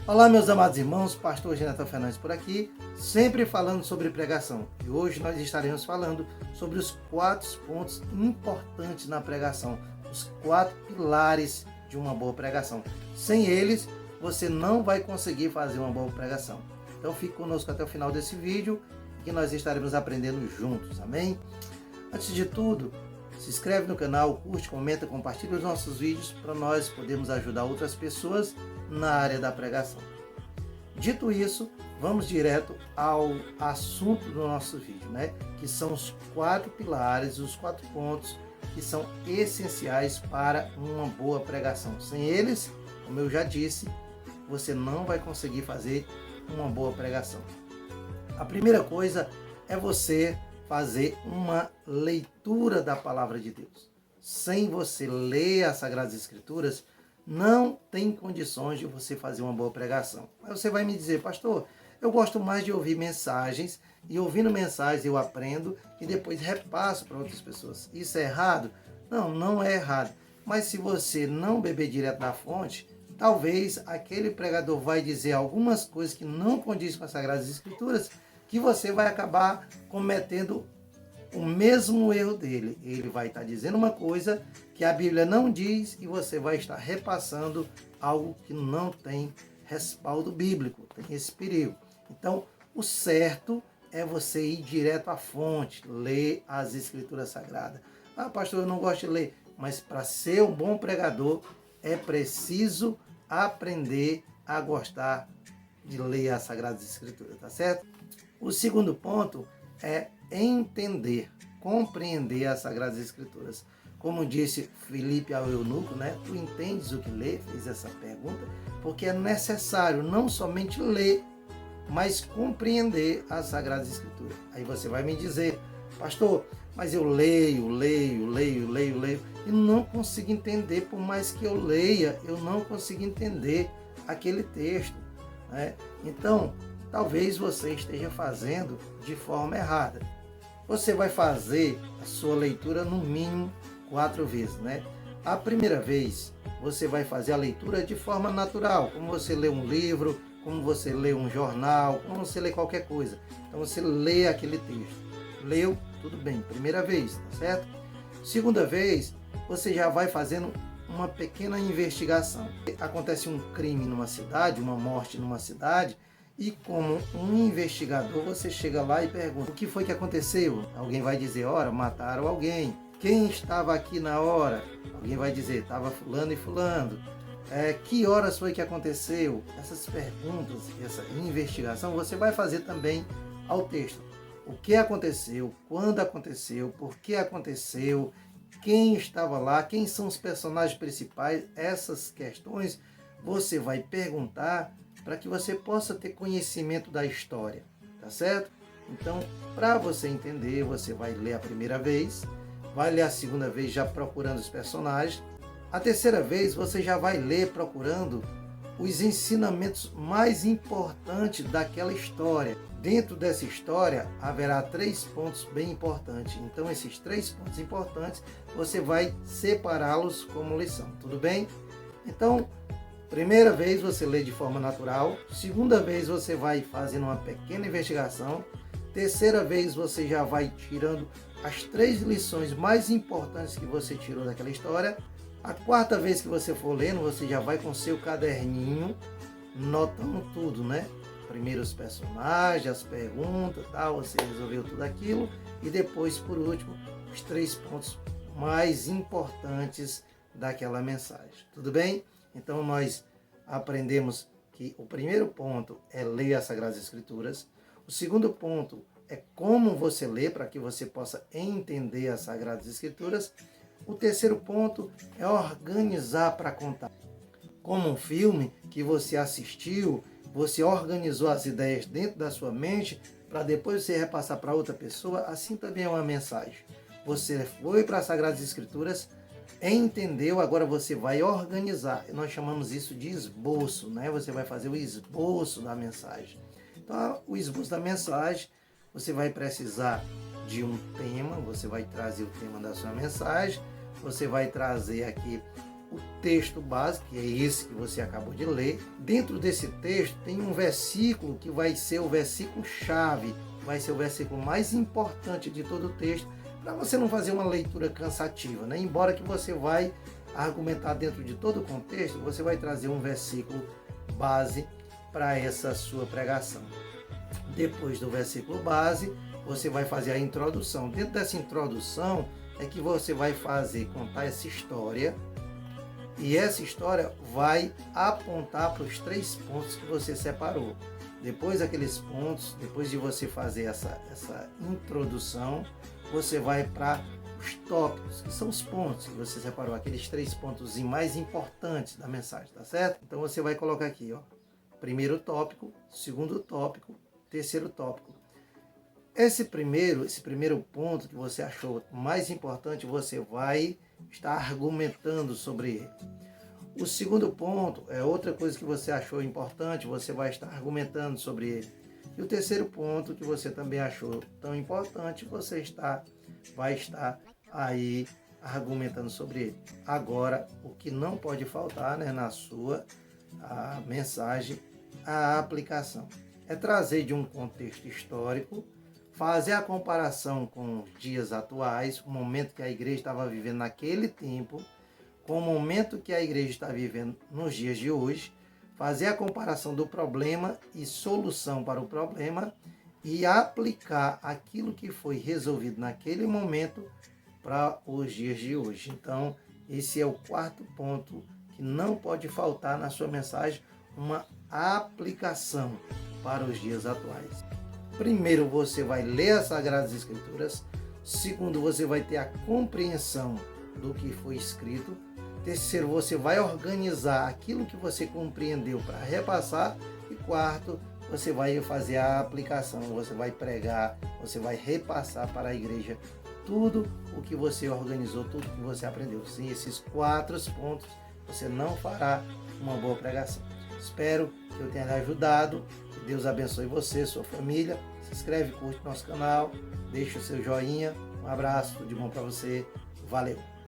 Olá, meus amados irmãos, pastor Jonathan Fernandes por aqui, sempre falando sobre pregação. E hoje nós estaremos falando sobre os 4 pontos importantes na pregação, os 4 pilares de uma boa pregação. Sem eles, você não vai conseguir fazer uma boa pregação. Então fique conosco até o final desse vídeo, que nós estaremos aprendendo juntos, amém? Antes de tudo, se inscreve no canal, curte, comenta, compartilha os nossos vídeos para nós podermos ajudar outras pessoas na área da pregação. Dito isso, vamos direto ao assunto do nosso vídeo, né? Que são os 4 pilares, os 4 pontos que são essenciais para uma boa pregação. Sem eles, como eu já disse, você não vai conseguir fazer uma boa pregação. A primeira coisa é você fazer uma leitura da palavra de Deus. Sem você ler as Sagradas Escrituras, não tem condições de você fazer uma boa pregação. Mas você vai me dizer, pastor, eu gosto mais de ouvir mensagens, e ouvindo mensagens eu aprendo e depois repasso para outras pessoas. Isso é errado? Não, não é errado. Mas se você não beber direto da fonte, talvez aquele pregador vai dizer algumas coisas que não condizem com as Sagradas Escrituras, que você vai acabar cometendo o mesmo erro dele. Ele vai estar dizendo uma coisa que a Bíblia não diz e você vai estar repassando algo que não tem respaldo bíblico, tem esse perigo. Então, o certo é você ir direto à fonte, ler as Escrituras Sagradas. Ah, pastor, eu não gosto de ler, mas para ser um bom pregador é preciso aprender a gostar de ler as Sagradas Escrituras, tá certo? O segundo ponto é entender, compreender as Sagradas Escrituras. Como disse Filipe ao eunuco, né? Tu entendes o que lê? Fez essa pergunta, porque é necessário não somente ler, mas compreender as Sagradas Escrituras. Aí você vai me dizer, pastor, mas eu leio, e não consigo entender, por mais que eu leia, eu não consigo entender aquele texto, né? Então, talvez você esteja fazendo de forma errada. Você vai fazer a sua leitura no mínimo 4 vezes, né? A primeira vez, você vai fazer a leitura de forma natural, como você lê um livro, como você lê um jornal, como você lê qualquer coisa. Então você lê aquele texto. Leu, tudo bem, primeira vez, tá certo? Segunda vez, você já vai fazendo uma pequena investigação. Acontece um crime numa cidade, uma morte numa cidade, e como um investigador, você chega lá e pergunta, o que foi que aconteceu? Alguém vai dizer, ora, mataram alguém. Quem estava aqui na hora? Alguém vai dizer, estava fulano e fulano. Que horas foi que aconteceu? Essas perguntas, essa investigação, você vai fazer também ao texto. O que aconteceu? Quando aconteceu? Por que aconteceu? Quem estava lá? Quem são os personagens principais? Essas questões você vai perguntar para que você possa ter conhecimento da história, tá certo? Então, para você entender, você vai ler a primeira vez, vai ler a segunda vez já procurando os personagens, a terceira vez você já vai ler procurando os ensinamentos mais importantes daquela história. Dentro dessa história haverá 3 pontos bem importantes. Então, esses 3 pontos importantes você vai separá-los como lição, tudo bem? Então, primeira vez você lê de forma natural, segunda vez você vai fazendo uma pequena investigação, terceira vez você já vai tirando as 3 lições mais importantes que você tirou daquela história, a quarta vez que você for lendo, você já vai com seu caderninho, notando tudo, né? Primeiro os personagens, as perguntas, tal, você resolveu tudo aquilo, e depois, por último, os 3 pontos mais importantes daquela mensagem, tudo bem? Então, nós aprendemos que o primeiro ponto é ler as Sagradas Escrituras. O segundo ponto é como você lê, para que você possa entender as Sagradas Escrituras. O terceiro ponto é organizar para contar. Como um filme que você assistiu, você organizou as ideias dentro da sua mente, para depois você repassar para outra pessoa, assim também é uma mensagem. Você foi para as Sagradas Escrituras, entendeu, agora você vai organizar. Nós chamamos isso de esboço, né? Você vai fazer o esboço da mensagem. Então, o esboço da mensagem, você vai precisar de um tema, você vai trazer o tema da sua mensagem, você vai trazer aqui o texto base, que é esse que você acabou de ler. Dentro desse texto tem um versículo que vai ser o versículo-chave, vai ser o versículo mais importante de todo o texto, para você não fazer uma leitura cansativa, né? Embora que você vai argumentar dentro de todo o contexto, você vai trazer um versículo base para essa sua pregação. Depois do versículo base, você vai fazer a introdução. Dentro dessa introdução é que você vai contar essa história, e essa história vai apontar para os 3 pontos que você separou. Depois daqueles pontos, depois de você fazer essa introdução, você vai para os tópicos, que são os pontos que você separou, aqueles 3 pontos mais importantes da mensagem, tá certo? Então você vai colocar aqui, ó, primeiro tópico, segundo tópico, terceiro tópico. Esse primeiro ponto que você achou mais importante, você vai estar argumentando sobre ele. O segundo ponto é outra coisa que você achou importante, você vai estar argumentando sobre ele. E o terceiro ponto que você também achou tão importante, você vai estar aí argumentando sobre ele. Agora, o que não pode faltar, né, na sua mensagem, a aplicação. É trazer de um contexto histórico, fazer a comparação com os dias atuais, o momento que a igreja estava vivendo naquele tempo, com o momento que a igreja está vivendo nos dias de hoje, fazer a comparação do problema e solução para o problema e aplicar aquilo que foi resolvido naquele momento para os dias de hoje. Então, esse é o quarto ponto que não pode faltar na sua mensagem, uma aplicação para os dias atuais. Primeiro, você vai ler as Sagradas Escrituras. Segundo, você vai ter a compreensão do que foi escrito. Terceiro, você vai organizar aquilo que você compreendeu para repassar. E quarto, você vai fazer a aplicação, você vai pregar, você vai repassar para a igreja tudo o que você organizou, tudo que você aprendeu. Sem esses 4 pontos, você não fará uma boa pregação. Espero que eu tenha lhe ajudado. Que Deus abençoe você, sua família. Se inscreve, curte nosso canal, deixa o seu joinha. Um abraço, tudo de bom para você. Valeu!